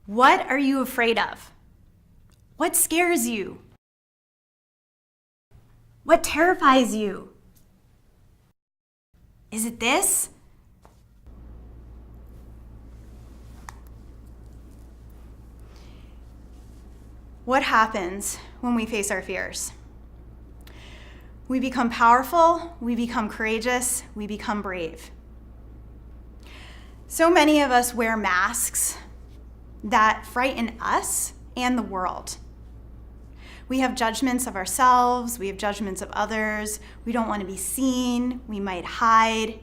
What are you afraid of? What scares you? What terrifies you? Is it this? What happens when we face our fears? We become powerful, we become courageous, we become brave. So many of us wear masks that frighten us and the world. We have judgments of ourselves, we have judgments of others, we don't want to be seen, we might hide.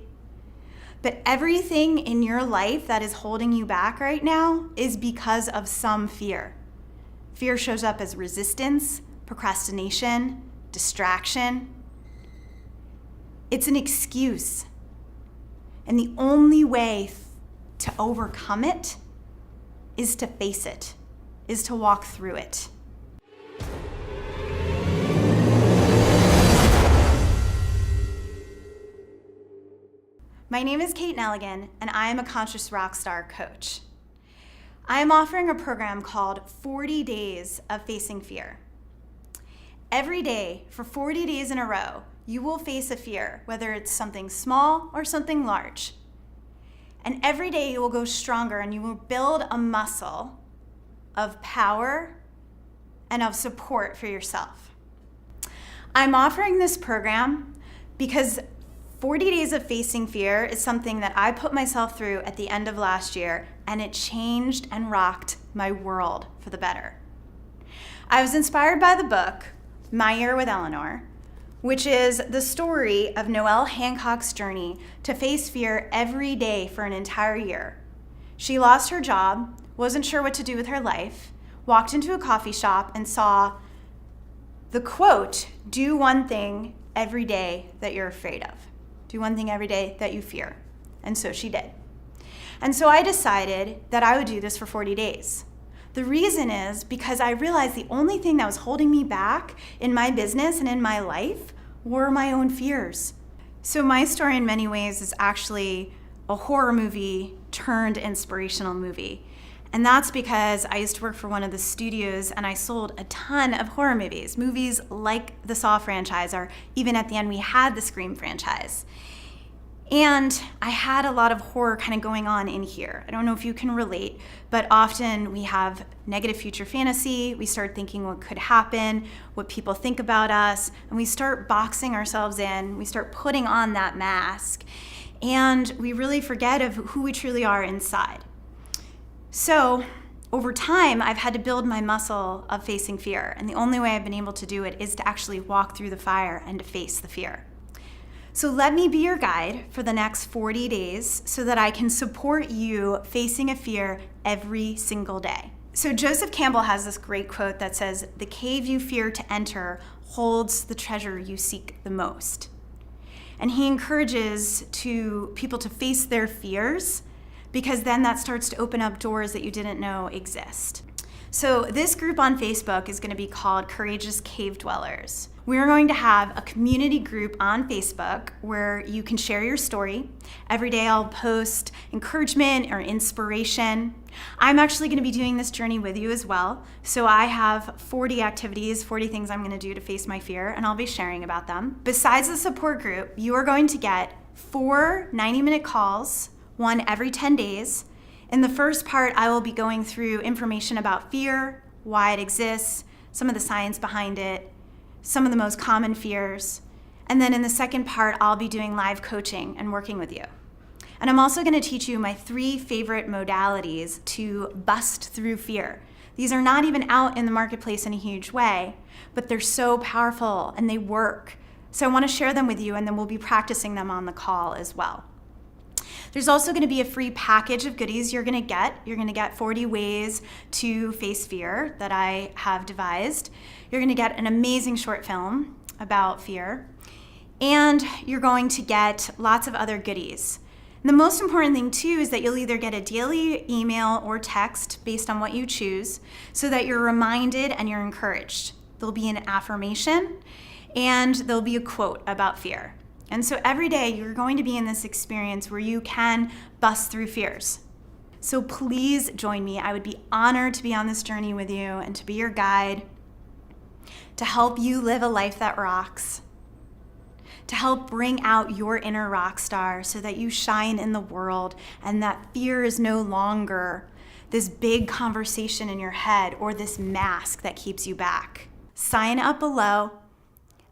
But everything in your life that is holding you back right now is because of some fear. Fear shows up as resistance, procrastination, distraction. It's an excuse. And the only way to overcome it is to face it, is to walk through it. My name is Kate Neligan, and I am a Conscious Rockstar coach. I am offering a program called 40 Days of Facing Fear. Every day, for 40 days in a row, you will face a fear, whether it's something small or something large. And every day you will go stronger and you will build a muscle of power and of support for yourself. I'm offering this program because 40 Days of Facing Fear is something that I put myself through at the end of last year, and it changed and rocked my world for the better. I was inspired by the book, My Year with Eleanor, which is the story of Noelle Hancock's journey to face fear every day for an entire year. She lost her job, wasn't sure what to do with her life, walked into a coffee shop and saw the quote, "Do one thing every day that you're afraid of. Do one thing every day that you fear." And so she did. And so I decided that I would do this for 40 days. The reason is because I realized the only thing that was holding me back in my business and in my life were my own fears. So my story in many ways is actually a horror movie turned inspirational movie. And that's because I used to work for one of the studios and I sold a ton of horror movies like the Saw franchise, or even at the end we had the Scream franchise. And I had a lot of horror kind of going on in here. I don't know if you can relate, but often we have negative future fantasy. We start thinking what could happen, what people think about us, and we start boxing ourselves in. We start putting on that mask, and we really forget of who we truly are inside. So over time, I've had to build my muscle of facing fear, and the only way I've been able to do it is to actually walk through the fire and to face the fear. So let me be your guide for the next 40 days so that I can support you facing a fear every single day. So Joseph Campbell has this great quote that says, "The cave you fear to enter holds the treasure you seek the most." And he encourages people to face their fears, because then that starts to open up doors that you didn't know exist. So this group on Facebook is going to be called Courageous Cave Dwellers. We're going to have a community group on Facebook where you can share your story. Every day I'll post encouragement or inspiration. I'm actually going to be doing this journey with you as well. So I have 40 activities, 40 things I'm going to do to face my fear, and I'll be sharing about them. Besides the support group, you are going to get 4 90-minute calls, one every 10 days. In the first part, I will be going through information about fear, why it exists, some of the science behind it, some of the most common fears. And then in the second part, I'll be doing live coaching and working with you. And I'm also going to teach you my 3 favorite modalities to bust through fear. These are not even out in the marketplace in a huge way, but they're so powerful and they work. So I want to share them with you, and then we'll be practicing them on the call as well. There's also going to be a free package of goodies you're going to get. You're going to get 40 ways to face fear that I have devised. You're going to get an amazing short film about fear. And you're going to get lots of other goodies. And the most important thing too is that you'll either get a daily email or text based on what you choose, so that you're reminded and you're encouraged. There'll be an affirmation and there'll be a quote about fear. And so every day you're going to be in this experience where you can bust through fears. So please join me. I would be honored to be on this journey with you and to be your guide, to help you live a life that rocks, to help bring out your inner rock star so that you shine in the world and that fear is no longer this big conversation in your head or this mask that keeps you back. Sign up below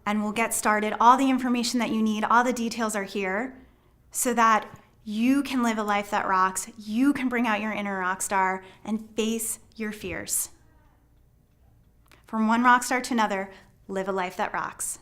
and we'll get started. All the information that you need, all the details are here so that you can live a life that rocks, you can bring out your inner rock star and face your fears. From one rock star to another, live a life that rocks.